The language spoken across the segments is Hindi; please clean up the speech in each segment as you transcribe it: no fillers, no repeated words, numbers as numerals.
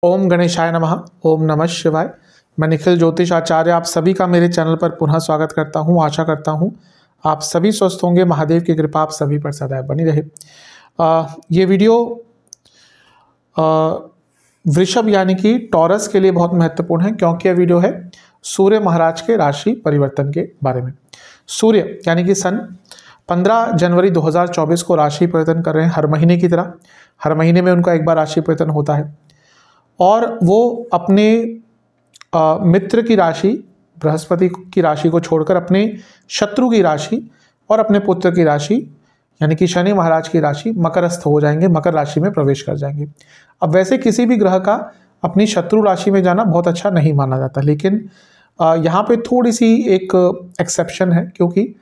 ओम गणेशाय नमः। ओम नमः शिवाय। मैं निखिल ज्योतिष आचार्य आप सभी का मेरे चैनल पर पुनः स्वागत करता हूं। आशा करता हूं आप सभी स्वस्थ होंगे। महादेव की कृपा आप सभी पर सदैव बनी रहे। ये वीडियो वृषभ यानी कि टॉरस के लिए बहुत महत्वपूर्ण है, क्योंकि यह वीडियो है सूर्य महाराज के राशि परिवर्तन के बारे में। सूर्य यानी कि सन 15 जनवरी 2024 को राशि परिवर्तन कर रहे हैं। हर महीने की तरह हर महीने में उनका एक बार राशि परिवर्तन होता है और वो अपने मित्र की राशि बृहस्पति की राशि को छोड़कर अपने शत्रु की राशि और अपने पुत्र की राशि यानी कि शनि महाराज की राशि मकरस्थ हो जाएंगे, मकर राशि में प्रवेश कर जाएंगे। अब वैसे किसी भी ग्रह का अपनी शत्रु राशि में जाना बहुत अच्छा नहीं माना जाता, लेकिन यहाँ पे थोड़ी सी एक एक्सेप्शन है, क्योंकि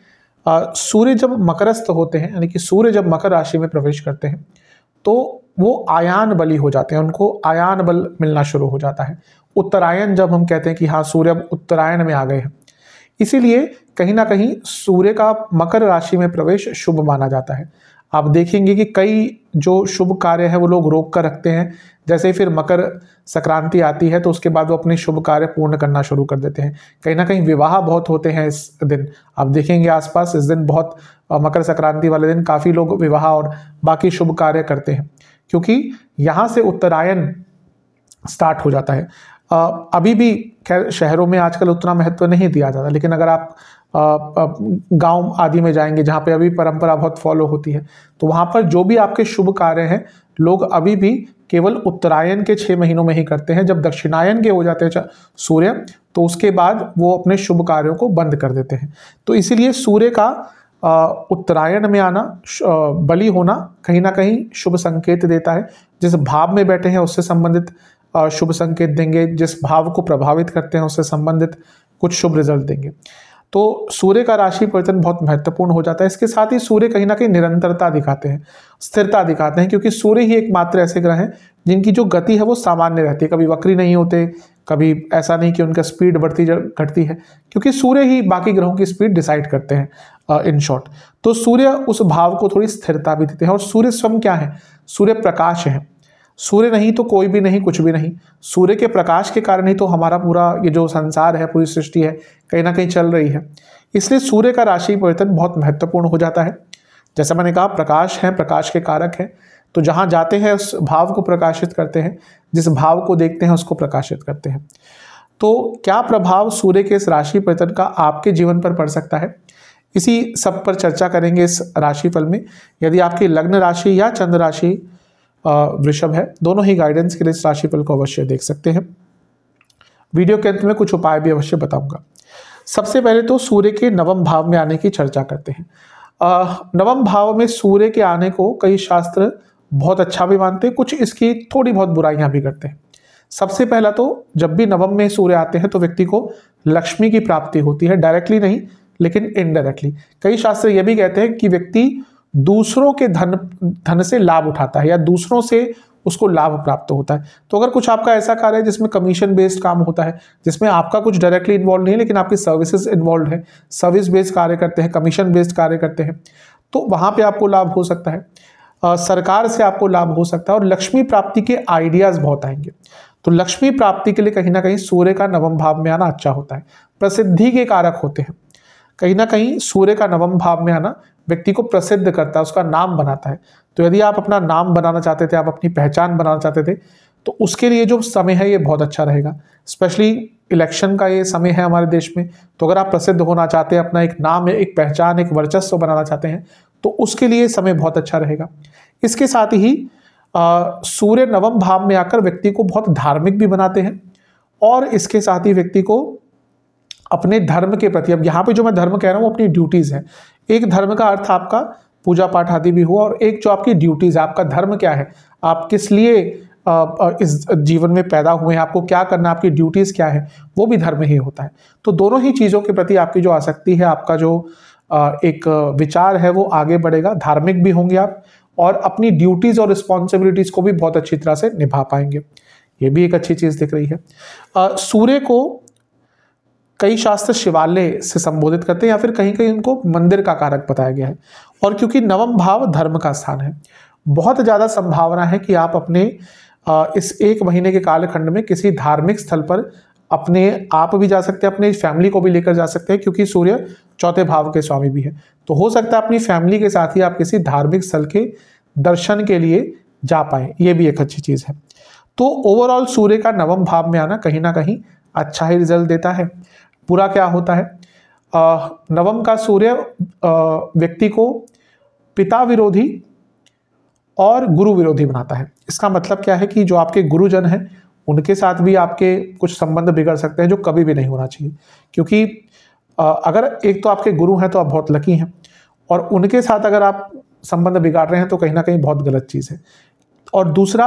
सूर्य जब मकरस्थ होते हैं यानी कि सूर्य जब मकर राशि में प्रवेश करते हैं तो वो आयान बली हो जाते हैं, उनको आयान बल मिलना शुरू हो जाता है। उत्तरायण जब हम कहते हैं कि हाँ सूर्य अब उत्तरायण में आ गए हैं, इसीलिए कहीं ना कहीं सूर्य का मकर राशि में प्रवेश शुभ माना जाता है। आप देखेंगे कि कई जो शुभ कार्य है वो लोग रोक कर रखते हैं, जैसे ही फिर मकर संक्रांति आती है तो उसके बाद वो अपने शुभ कार्य पूर्ण करना शुरू कर देते हैं। कहीं ना कहीं विवाह बहुत होते हैं इस दिन, आप देखेंगे आसपास इस दिन बहुत मकर संक्रांति वाले दिन काफ़ी लोग विवाह और बाकी शुभ कार्य करते हैं, क्योंकि यहाँ से उत्तरायण स्टार्ट हो जाता है। अभी भी खैर शहरों में आजकल उतना महत्व नहीं दिया जाता, लेकिन अगर आप गांव आदि में जाएंगे जहाँ पे अभी परंपरा बहुत फॉलो होती है, तो वहाँ पर जो भी आपके शुभ कार्य हैं लोग अभी भी केवल उत्तरायण के 6 महीनों में ही करते हैं। जब दक्षिणायन के हो जाते हैं सूर्य तो उसके बाद वो अपने शुभ कार्यों को बंद कर देते हैं। तो इसीलिए सूर्य का उत्तरायण में आना, बली होना कहीं ना कहीं शुभ संकेत देता है। जिस भाव में बैठे हैं उससे संबंधित शुभ संकेत देंगे, जिस भाव को प्रभावित करते हैं उससे संबंधित कुछ शुभ रिजल्ट देंगे। तो सूर्य का राशि परिवर्तन बहुत महत्वपूर्ण हो जाता है। इसके साथ ही सूर्य कहीं ना कहीं निरंतरता दिखाते हैं, स्थिरता दिखाते हैं, क्योंकि सूर्य ही एकमात्र ऐसे ग्रह हैं जिनकी जो गति है वो सामान्य रहती है, कभी वक्री नहीं होते, कभी ऐसा नहीं कि उनका स्पीड बढ़ती घटती है, क्योंकि सूर्य ही बाकी ग्रहों की स्पीड डिसाइड करते हैं इन शॉर्ट। तो सूर्य उस भाव को थोड़ी स्थिरता भी देते हैं। और सूर्य स्वयं क्या है? सूर्य प्रकाश है। सूर्य नहीं तो कोई भी नहीं, कुछ भी नहीं। सूर्य के प्रकाश के कारण ही तो हमारा पूरा ये जो संसार है, पूरी सृष्टि है, कहीं ना कहीं चल रही है। इसलिए सूर्य का राशि परिवर्तन बहुत महत्वपूर्ण हो जाता है। जैसा मैंने कहा, प्रकाश है, प्रकाश के कारक हैं, तो जहाँ जाते हैं उस भाव को प्रकाशित करते हैं, जिस भाव को देखते हैं उसको प्रकाशित करते हैं। तो क्या प्रभाव सूर्य के इस राशि परिवर्तन का आपके जीवन पर पड़ सकता है, इसी सब पर चर्चा करेंगे इस राशिफल में। यदि आपकी लग्न राशि या चंद्र राशि वृषभ है, दोनों ही गाइडेंस के लिए इस राशिफल को अवश्य देख सकते हैं। वीडियो के अंत में कुछ उपाय भी अवश्य बताऊंगा। सबसे पहले तो सूर्य के नवम भाव में आने की चर्चा करते हैं। नवम भाव में सूर्य के आने को कई शास्त्र बहुत अच्छा भी मानते हैं, कुछ इसकी थोड़ी बहुत बुराइयां भी करते हैं। सबसे पहला तो जब भी नवम में सूर्य आते हैं तो व्यक्ति को लक्ष्मी की प्राप्ति होती है, डायरेक्टली नहीं लेकिन इनडायरेक्टली। कई शास्त्र ये भी कहते हैं कि व्यक्ति दूसरों के धन से लाभ उठाता है या दूसरों से उसको लाभ प्राप्त होता है। तो अगर कुछ आपका ऐसा कार्य है जिसमें कमीशन बेस्ड काम होता है, जिसमें आपका कुछ डायरेक्टली इन्वॉल्व नहीं है लेकिन आपकी सर्विसेज इन्वॉल्व है, सर्विस बेस्ड कार्य करते हैं, कमीशन बेस्ड कार्य करते हैं, तो वहाँ पे आपको लाभ हो सकता है। सरकार से आपको लाभ हो सकता है और लक्ष्मी प्राप्ति के आइडियाज बहुत आएंगे। तो लक्ष्मी प्राप्ति के लिए कहीं ना कहीं सूर्य का नवम भाव में आना अच्छा होता है। प्रसिद्धि के कारक होते हैं, कहीं ना कहीं सूर्य का नवम भाव में आना व्यक्ति को प्रसिद्ध करता है, उसका नाम बनाता है। तो यदि आप अपना नाम बनाना चाहते थे, आप अपनी पहचान बनाना चाहते थे, तो उसके लिए जो समय है ये बहुत अच्छा रहेगा। स्पेशली इलेक्शन का ये समय है हमारे देश में, तो अगर आप प्रसिद्ध होना चाहते हैं, अपना एक नाम, एक पहचान, एक वर्चस्व बनाना चाहते हैं, तो उसके लिए समय बहुत अच्छा रहेगा। इसके साथ ही सूर्य नवम भाव में आकर व्यक्ति को बहुत धार्मिक भी बनाते हैं और इसके साथ ही व्यक्ति को अपने धर्म के प्रति, अब यहाँ पे जो मैं धर्म कह रहा हूँ अपनी ड्यूटीज है। एक धर्म का अर्थ आपका पूजा पाठ आदि भी हुआ, और एक जो आपकी ड्यूटीज है, आपका धर्म क्या है, आप किस लिए इस जीवन में पैदा हुए हैं, आपको क्या करना, आपकी ड्यूटीज क्या है, वो भी धर्म ही होता है। तो दोनों ही चीज़ों के प्रति आपकी जो आसक्ति है, आपका जो एक विचार है वो आगे बढ़ेगा। धार्मिक भी होंगे आप और अपनी ड्यूटीज और रिस्पॉन्सिबिलिटीज को भी बहुत अच्छी तरह से निभा पाएंगे। ये भी एक अच्छी चीज़ दिख रही है। सूर्य को कई शास्त्र शिवालय से संबोधित करते हैं या फिर कहीं कहीं उनको मंदिर का कारक बताया गया है। और क्योंकि नवम भाव धर्म का स्थान है, बहुत ज़्यादा संभावना है कि आप अपने इस 1 महीने के कालखंड में किसी धार्मिक स्थल पर अपने आप भी जा सकते हैं, अपने फैमिली को भी लेकर जा सकते हैं, क्योंकि सूर्य चौथे भाव के स्वामी भी है। तो हो सकता है अपनी फैमिली के साथ ही आप किसी धार्मिक स्थल के दर्शन के लिए जा पाए, ये भी एक अच्छी चीज़ है। तो ओवरऑल सूर्य का नवम भाव में आना कहीं ना कहीं अच्छा ही रिजल्ट देता है। बुरा क्या होता है? नवम का सूर्य व्यक्ति को पिता विरोधी और गुरु विरोधी बनाता है। इसका मतलब क्या है कि जो आपके गुरुजन हैं उनके साथ भी आपके कुछ संबंध बिगड़ सकते हैं, जो कभी भी नहीं होना चाहिए। क्योंकि अगर एक तो आपके गुरु हैं तो आप बहुत लकी हैं, और उनके साथ अगर आप संबंध बिगाड़ रहे हैं तो कहीं ना कहीं बहुत गलत चीज़ है। और दूसरा,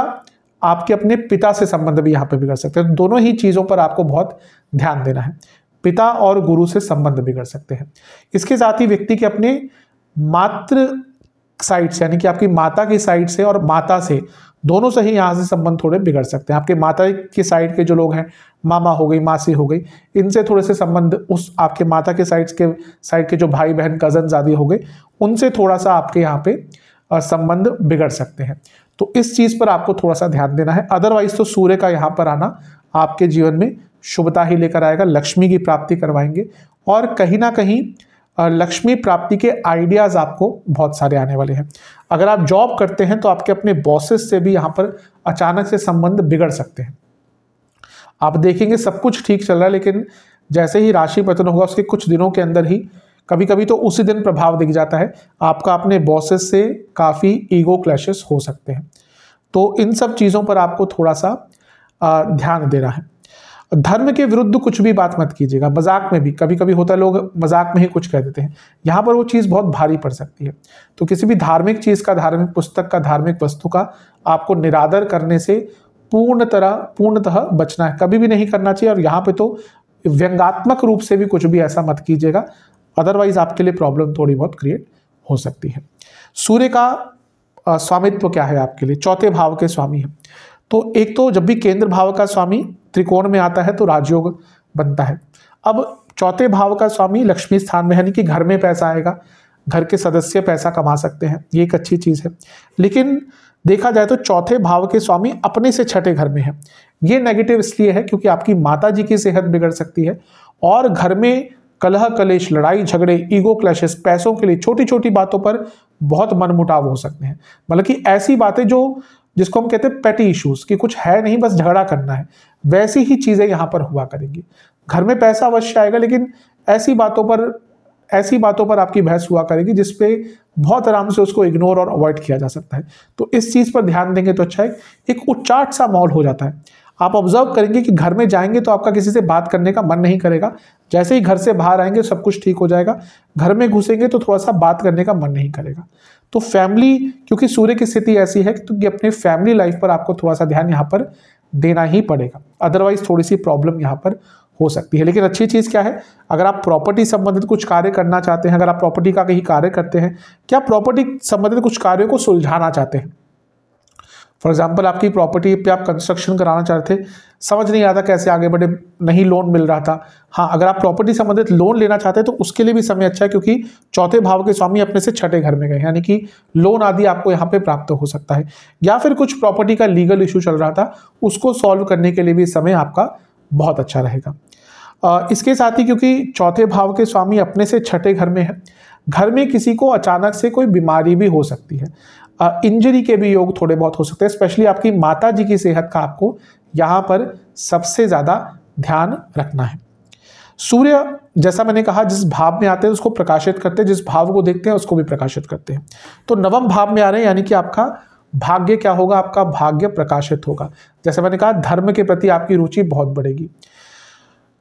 आपके अपने पिता से संबंध भी यहाँ पे बिगड़ सकते हैं। दोनों ही चीज़ों पर आपको बहुत ध्यान देना है। पिता और गुरु से संबंध बिगड़ सकते हैं। इसके साथ ही व्यक्ति के अपने मातृ साइड से, यानी कि आपकी माता की साइड से और माता से, दोनों से ही यहाँ से संबंध थोड़े बिगड़ सकते हैं। आपके माता की साइड के जो लोग हैं, मामा हो गई, मासी हो गई, इनसे थोड़े से संबंध, उस आपके माता के साइड के जो भाई बहन कजन आदि हो गए, उनसे थोड़ा सा आपके यहाँ पे संबंध बिगड़ सकते हैं। तो इस चीज़ पर आपको थोड़ा सा ध्यान देना है। अदरवाइज तो सूर्य का यहाँ पर आना आपके जीवन में शुभता ही लेकर आएगा, लक्ष्मी की प्राप्ति करवाएंगे, और कहीं ना कहीं लक्ष्मी प्राप्ति के आइडियाज आपको बहुत सारे आने वाले हैं। अगर आप जॉब करते हैं तो आपके अपने बॉसेस से भी यहाँ पर अचानक से संबंध बिगड़ सकते हैं। आप देखेंगे सब कुछ ठीक चल रहा है, लेकिन जैसे ही राशि पतन होगा उसके कुछ दिनों के अंदर ही, कभी कभी तो उसी दिन प्रभाव दिख जाता है, आपका अपने बॉसेस से काफ़ी ईगो क्लैशेस हो सकते हैं। तो इन सब चीज़ों पर आपको थोड़ा सा ध्यान देना है। धर्म के विरुद्ध कुछ भी बात मत कीजिएगा। मजाक में भी कभी कभी होता है, लोग मजाक में ही कुछ कह देते हैं, यहाँ पर वो चीज़ बहुत भारी पड़ सकती है। तो किसी भी धार्मिक चीज़ का, धार्मिक पुस्तक का, धार्मिक वस्तु का आपको निरादर करने से पूर्णतः बचना है, कभी भी नहीं करना चाहिए। और यहाँ पे तो व्यंग्यात्मक रूप से भी कुछ भी ऐसा मत कीजिएगा, अदरवाइज आपके लिए प्रॉब्लम थोड़ी बहुत क्रिएट हो सकती है। सूर्य का स्वामित्व क्या है आपके लिए? चौथे भाव के स्वामी है। तो एक तो जब भी केंद्र भाव का स्वामी त्रिकोण में आता है तो राजयोग बनता है। अब चौथे भाव का स्वामी लक्ष्मी स्थान में है, यानी कि घर में पैसा आएगा, घर के सदस्य पैसा कमा सकते हैं, ये एक अच्छी चीज़ है। लेकिन देखा जाए तो चौथे भाव के स्वामी अपने से छठे घर में है। ये नेगेटिव इसलिए है क्योंकि आपकी माता जी की सेहत बिगड़ सकती है, और घर में कलह कलेश, लड़ाई झगड़े, ईगो क्लैशेस, पैसों के लिए छोटी छोटी बातों पर बहुत मनमुटाव हो सकते हैं। मतलब कि ऐसी बातें जिसको हम कहते हैं पेटी इश्यूज, कि कुछ है नहीं, बस झगड़ा करना है, वैसी ही चीज़ें यहाँ पर हुआ करेंगी। घर में पैसा अवश्य आएगा, लेकिन ऐसी बातों पर आपकी बहस हुआ करेगी जिसपे बहुत आराम से उसको इग्नोर और अवॉइड किया जा सकता है। तो इस चीज़ पर ध्यान देंगे तो अच्छा है। एक उच्चाट सा माहौल हो जाता है। आप ऑब्जर्व करेंगे कि घर में जाएंगे तो आपका किसी से बात करने का मन नहीं करेगा, जैसे ही घर से बाहर आएंगे सब कुछ ठीक हो जाएगा। घर में घुसेंगे तो थोड़ा सा बात करने का मन नहीं करेगा। तो फैमिली, क्योंकि सूर्य की स्थिति ऐसी है कि अपने फैमिली लाइफ पर आपको थोड़ा सा ध्यान यहाँ पर देना ही पड़ेगा, अदरवाइज थोड़ी सी प्रॉब्लम यहाँ पर हो सकती है। लेकिन अच्छी चीज़ क्या है, अगर आप प्रॉपर्टी संबंधित कुछ कार्य करना चाहते हैं, अगर आप प्रॉपर्टी का कहीं कार्य करते हैं, क्या प्रॉपर्टी संबंधित कुछ कार्यों को सुलझाना चाहते हैं, फॉर एग्जाम्पल आपकी प्रॉपर्टी पे आप कंस्ट्रक्शन कराना चाहते थे, समझ नहीं आता कैसे आगे बढ़े, नहीं लोन मिल रहा था। हाँ, अगर आप प्रॉपर्टी संबंधित लोन लेना चाहते हैं तो उसके लिए भी समय अच्छा है, क्योंकि चौथे भाव के स्वामी अपने से छठे घर में गए, यानी कि लोन आदि आपको यहाँ पे प्राप्त हो सकता है। या फिर कुछ प्रॉपर्टी का लीगल इशू चल रहा था, उसको सॉल्व करने के लिए भी समय आपका बहुत अच्छा रहेगा। इसके साथ ही क्योंकि चौथे भाव के स्वामी अपने से छठे घर में है, घर में किसी को अचानक से कोई बीमारी भी हो सकती है, इंजरी के भी योग थोड़े बहुत हो सकते हैं। स्पेशली आपकी माता जी की सेहत का आपको यहाँ पर सबसे ज़्यादा ध्यान रखना है। सूर्य, जैसा मैंने कहा, जिस भाव में आते हैं उसको प्रकाशित करते हैं, जिस भाव को देखते हैं उसको भी प्रकाशित करते हैं। तो नवम भाव में आ रहे हैं, यानी कि आपका भाग्य क्या होगा, आपका भाग्य प्रकाशित होगा। जैसे मैंने कहा, धर्म के प्रति आपकी रुचि बहुत बढ़ेगी।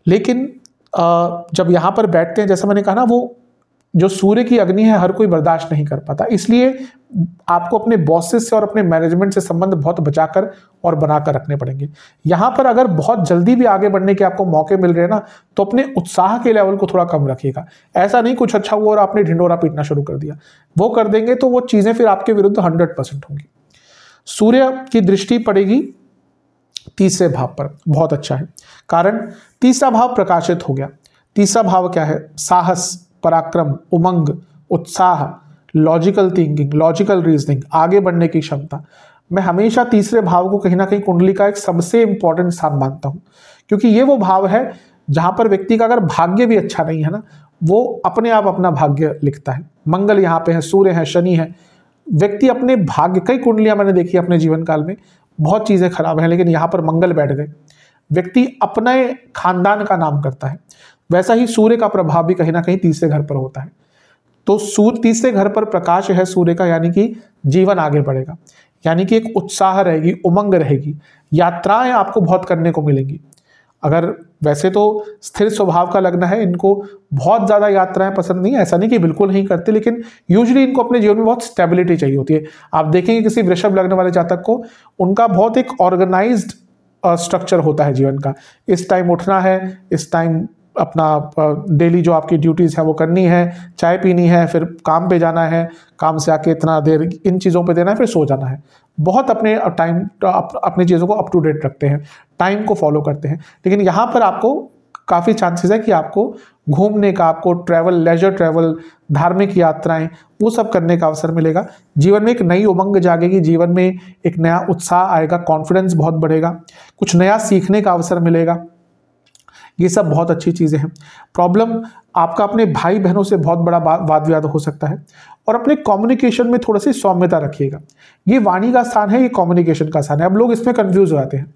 लेकिन जब यहाँ पर बैठते हैं, जैसा मैंने कहा ना, वो जो सूर्य की अग्नि है हर कोई बर्दाश्त नहीं कर पाता, इसलिए आपको अपने बॉसेस से और अपने मैनेजमेंट से संबंध बहुत बचाकर और बनाकर रखने पड़ेंगे। यहाँ पर अगर बहुत जल्दी भी आगे बढ़ने के आपको मौके मिल रहे हैं ना, तो अपने उत्साह के लेवल को थोड़ा कम रखिएगा। ऐसा नहीं कुछ अच्छा हुआ और आपने ढिंडोरा पीटना शुरू कर दिया, वो कर देंगे तो वो चीज़ें फिर आपके विरुद्ध 100% होंगी। सूर्य की दृष्टि पड़ेगी तीसरे भाव पर, बहुत अच्छा है, कारण तीसरा भाव प्रकाशित हो गया। तीसरा भाव क्या है? साहस, पराक्रम, उमंग, उत्साह, लॉजिकल थिंकिंग, लॉजिकल रीजनिंग, आगे बढ़ने की क्षमता। मैं हमेशा तीसरे भाव को कहीं ना कहीं कुंडली का एक सबसे इंपॉर्टेंट स्थान मानता हूं, क्योंकि ये वो भाव है जहां पर व्यक्ति का अगर भाग्य भी अच्छा नहीं है ना, वो अपने आप अपना भाग्य लिखता है। मंगल यहाँ पे है, सूर्य है, शनि है, व्यक्ति अपने भाग्य, कई कुंडलियां मैंने देखी अपने जीवन काल में, बहुत चीजें खराब हैं लेकिन यहाँ पर मंगल बैठ गए, व्यक्ति अपने खानदान का नाम करता है। वैसा ही सूर्य का प्रभाव भी कहीं ना कहीं तीसरे घर पर होता है। तो सूर्य तीसरे घर पर प्रकाश है सूर्य का, यानी कि जीवन आगे बढ़ेगा, यानी कि एक उत्साह रहेगी, उमंग रहेगी, यात्राएं आपको बहुत करने को मिलेंगी। अगर वैसे तो स्थिर स्वभाव का लग्न है, इनको बहुत ज़्यादा यात्राएं पसंद नहीं है, ऐसा नहीं कि बिल्कुल नहीं करते, लेकिन यूजुअली इनको अपने जीवन में बहुत स्टेबिलिटी चाहिए होती है। आप देखेंगे किसी वृषभ लग्न वाले जातक को, उनका बहुत एक ऑर्गेनाइज्ड स्ट्रक्चर होता है जीवन का। इस टाइम उठना है, इस टाइम अपना डेली जो आपकी ड्यूटीज़ है वो करनी है, चाय पीनी है, फिर काम पे जाना है, काम से आके इतना देर इन चीज़ों पे देना है, फिर सो जाना है। बहुत अपने टाइम अपनी चीज़ों को अप टू डेट रखते हैं, टाइम को फॉलो करते हैं। लेकिन यहाँ पर आपको काफ़ी चांसेस है कि आपको घूमने का, आपको ट्रैवल, लेजर ट्रैवल, धार्मिक यात्राएं, वो सब करने का अवसर मिलेगा। जीवन में एक नई उमंग जागेगी, जीवन में एक नया उत्साह आएगा, कॉन्फिडेंस बहुत बढ़ेगा, कुछ नया सीखने का अवसर मिलेगा। ये सब बहुत अच्छी चीज़ें हैं। प्रॉब्लम आपका अपने भाई बहनों से बहुत बड़ा वाद विवाद हो सकता है, और अपने कम्युनिकेशन में थोड़ी सी सौम्यता रखिएगा। ये वाणी का स्थान है, ये कम्युनिकेशन का स्थान है। अब लोग इसमें कंफ्यूज हो जाते हैं।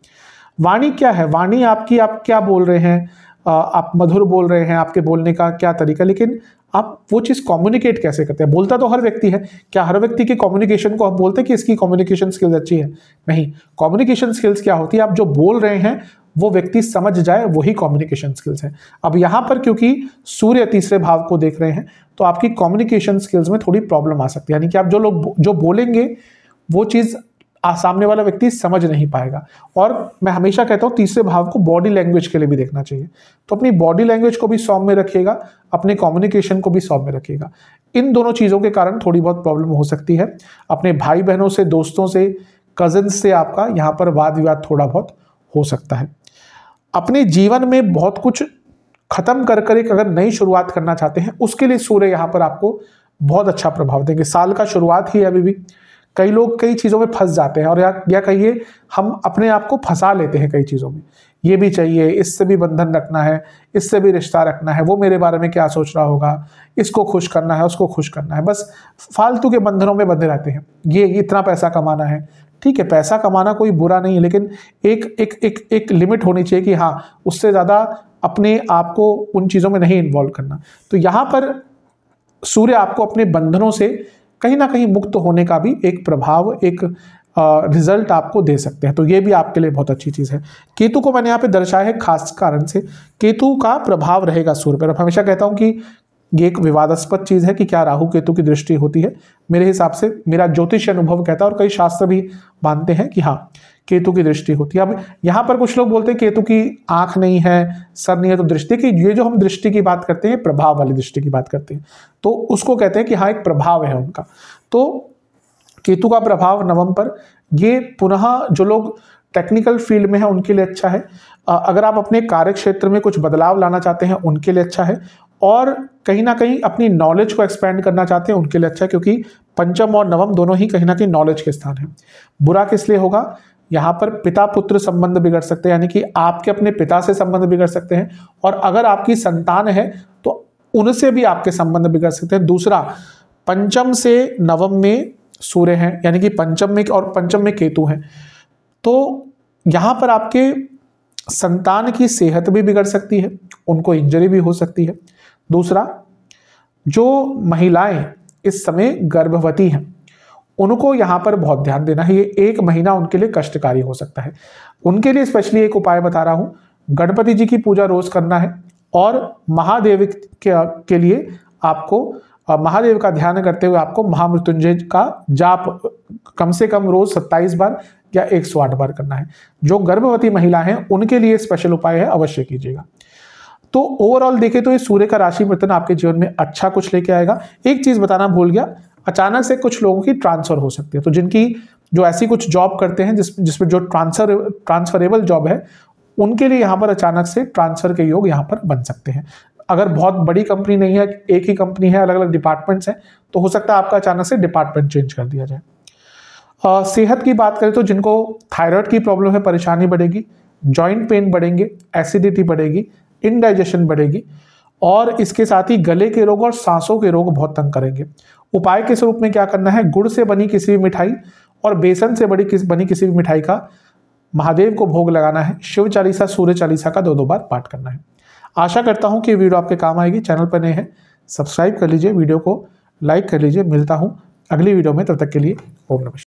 वाणी क्या है? वाणी आपकी, आप क्या बोल रहे हैं, आप मधुर बोल रहे हैं, आपके बोलने का क्या तरीका, लेकिन आप वो चीज़ कम्युनिकेट कैसे करते हैं? बोलता तो हर व्यक्ति है, क्या हर व्यक्ति के कम्युनिकेशन को आप बोलते हैं कि इसकी कम्युनिकेशन स्किल्स अच्छी है? नहीं। कम्युनिकेशन स्किल्स क्या होती है? आप जो बोल रहे हैं वो व्यक्ति समझ जाए, वही कम्युनिकेशन स्किल्स है। अब यहाँ पर क्योंकि सूर्य तीसरे भाव को देख रहे हैं, तो आपकी कम्युनिकेशन स्किल्स में थोड़ी प्रॉब्लम आ सकती है, यानी कि आप जो बोलेंगे वो चीज़ सामने वाला व्यक्ति समझ नहीं पाएगा। और मैं हमेशा कहता हूँ तीसरे भाव को बॉडी लैंग्वेज के लिए भी देखना चाहिए, तो अपनी बॉडी लैंग्वेज को भी सौम्य रखिएगा, अपने कम्युनिकेशन को भी सौम्य रखिएगा। इन दोनों चीज़ों के कारण थोड़ी बहुत प्रॉब्लम हो सकती है। अपने भाई बहनों से, दोस्तों से, कजिन्स से आपका यहाँ पर वाद विवाद थोड़ा बहुत हो सकता है। अपने जीवन में बहुत कुछ खत्म कर एक अगर नई शुरुआत करना चाहते हैं, उसके लिए सूर्य यहाँ पर आपको बहुत अच्छा प्रभाव देंगे। साल का शुरुआत ही अभी भी कई लोग कई चीज़ों में फंस जाते हैं, और या कहिए हम अपने आप को फंसा लेते हैं कई चीज़ों में। ये भी चाहिए, इससे भी बंधन रखना है, इससे भी रिश्ता रखना है, वो मेरे बारे में क्या सोच रहा होगा, इसको खुश करना है, उसको खुश करना है, बस फालतू के बंधनों में बंधे रहते हैं। ये इतना पैसा कमाना है, ठीक है, पैसा कमाना कोई बुरा नहीं है, लेकिन एक लिमिट होनी चाहिए कि हाँ, उससे ज़्यादा अपने आप को उन चीज़ों में नहीं इन्वॉल्व करना। तो यहाँ पर सूर्य आपको अपने बंधनों से कहीं ना कहीं मुक्त होने का भी एक प्रभाव, एक रिजल्ट आपको दे सकते हैं। तो ये भी आपके लिए बहुत अच्छी चीज़ है। केतु को मैंने यहाँ पे दर्शाया है खास कारण से, केतु का प्रभाव रहेगा सूर्य पर। हमेशा कहता हूँ कि ये एक विवादास्पद चीज़ है कि क्या राहु केतु की दृष्टि होती है। मेरे हिसाब से, मेरा ज्योतिष अनुभव कहता है, और कई शास्त्र भी मानते हैं कि हाँ, केतु की दृष्टि होती है। अब यहाँ पर कुछ लोग बोलते हैं केतु की आंख नहीं है, सर नहीं है, तो दृष्टि की, ये जो हम दृष्टि की बात करते हैं, प्रभाव वाली दृष्टि की बात करते हैं, तो उसको कहते हैं कि हाँ, एक प्रभाव है उनका। तो केतु का प्रभाव नवम पर, ये पुनः जो लोग टेक्निकल फील्ड में है उनके लिए अच्छा है। अगर आप अपने कार्य क्षेत्र में कुछ बदलाव लाना चाहते हैं उनके लिए अच्छा है, और कहीं ना कहीं अपनी नॉलेज को एक्सपेंड करना चाहते हैं उनके लिए अच्छा है, क्योंकि पंचम और नवम दोनों ही कहीं ना कहीं नॉलेज के स्थान है। बुरा किस लिए होगा? यहाँ पर पिता पुत्र संबंध बिगड़ सकते हैं, यानी कि आपके अपने पिता से संबंध बिगड़ सकते हैं, और अगर आपकी संतान है तो उनसे भी आपके संबंध बिगड़ सकते हैं। दूसरा, पंचम से नवम में सूर्य है, यानी कि पंचम में, और पंचम में केतु है, तो यहाँ पर आपके संतान की सेहत भी बिगड़ सकती है, उनको इंजरी भी हो सकती है। दूसरा, जो महिलाएं इस समय गर्भवती हैं उनको यहाँ पर बहुत ध्यान देना है। ये एक महीना उनके लिए कष्टकारी हो सकता है। उनके लिए स्पेशली एक उपाय बता रहा हूँ, गणपति जी की पूजा रोज करना है, और महादेव के लिए आपको महादेव का ध्यान करते हुए आपको महामृत्युंजय का जाप कम से कम रोज 27 बार या 108 बार करना है। जो गर्भवती महिला हैं उनके लिए स्पेशल उपाय है, अवश्य कीजिएगा। तो ओवरऑल देखें तो ये सूर्य का राशि परिवर्तन आपके जीवन में अच्छा कुछ लेके आएगा। एक चीज बताना भूल गया, अचानक से कुछ लोगों की ट्रांसफर हो सकती है, तो जिनकी जो ऐसी कुछ जॉब करते हैं जिसमें जो ट्रांसफरेबल जॉब है, उनके लिए यहाँ पर अचानक से ट्रांसफर के योग यहाँ पर बन सकते हैं। अगर बहुत बड़ी कंपनी नहीं है, एक ही कंपनी है, अलग अलग डिपार्टमेंट्स हैं, तो हो सकता है आपका अचानक से डिपार्टमेंट चेंज कर दिया जाए। सेहत की बात करें तो जिनको थायराइड की प्रॉब्लम है परेशानी बढ़ेगी, जॉइंट पेन बढ़ेंगे, एसिडिटी बढ़ेगी, इंडाइजेशन बढ़ेगी और इसके साथ ही गले के रोग और सांसों के रोग बहुत तंग करेंगे। उपाय के स्वरूप में क्या करना है, गुड़ से बनी किसी भी मिठाई और बेसन से बनी किसी भी मिठाई का महादेव को भोग लगाना है। शिव चालीसा, सूर्य चालीसा का 2-2 बार पाठ करना है। आशा करता हूं कि वीडियो आपके काम आएगी। चैनल पर नए हैं सब्सक्राइब कर लीजिए, वीडियो को लाइक कर लीजिए। मिलता हूं अगली वीडियो में, तब तक के लिए ओम नमः शिवाय।